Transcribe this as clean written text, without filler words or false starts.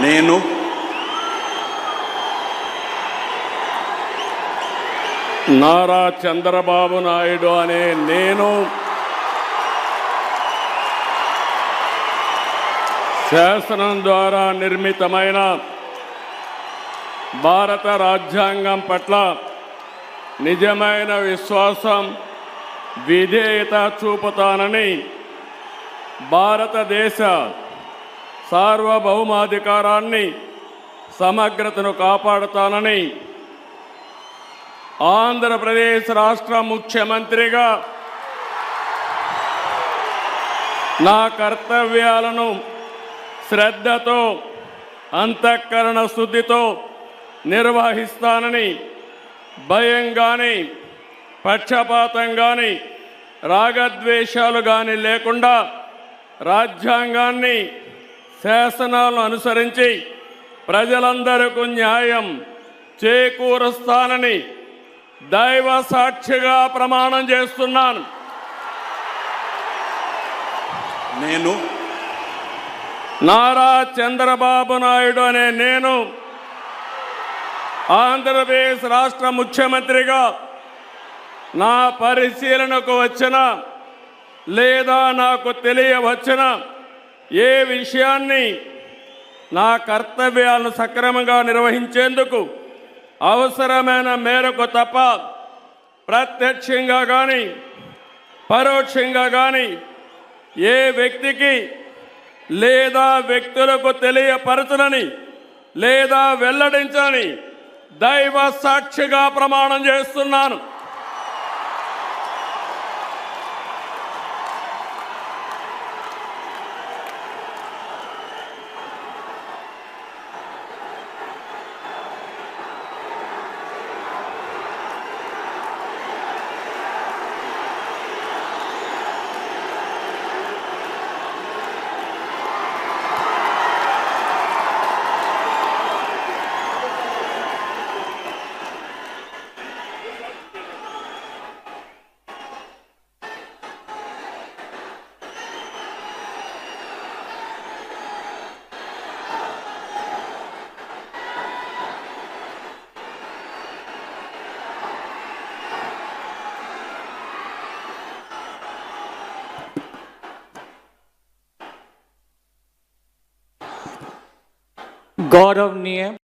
నేను నారా చంద్రబాబు నాయుడు అనే నేను శాసనం ద్వారా నిర్మితమైన భారత రాజ్యాంగం పట్ల నిజమైన విశ్వాసం విధేయత చూపుతానని భారతదేశ సార్వభౌమాధికారాన్ని సమగ్రతను కాపాడుతానని ఆంధ్రప్రదేశ్ రాష్ట్ర ముఖ్యమంత్రిగా నా కర్తవ్యాలను శ్రద్ధతో అంతఃకరణ శుద్ధితో నిర్వహిస్తానని భయం కానీ పక్షపాతం కానీ రాగద్వేషాలు కానీ లేకుండా రాజ్యాంగాన్ని శాసనాలను అనుసరించి ప్రజలందరికీ న్యాయం చేకూరుస్తానని దైవ సాక్షిగా ప్రమాణం చేస్తున్నాను. నేను నారా చంద్రబాబు నాయుడు అనే నేను ఆంధ్రప్రదేశ్ రాష్ట్ర ముఖ్యమంత్రిగా నా పరిశీలనకు వచ్చిన లేదా నాకు తెలియవచ్చిన ఏ విషయాన్ని నా కర్తవ్యాలను సక్రమంగా నిర్వహించేందుకు అవసరమైన మేరకు తప్ప ప్రత్యక్షంగా కానీ పరోక్షంగా కానీ ఏ వ్యక్తికి లేదా వ్యక్తులకు తెలియపరచనని లేదా వెల్లడించని దైవ సాక్షిగా ప్రమాణం చేస్తున్నాను. गौरवनीय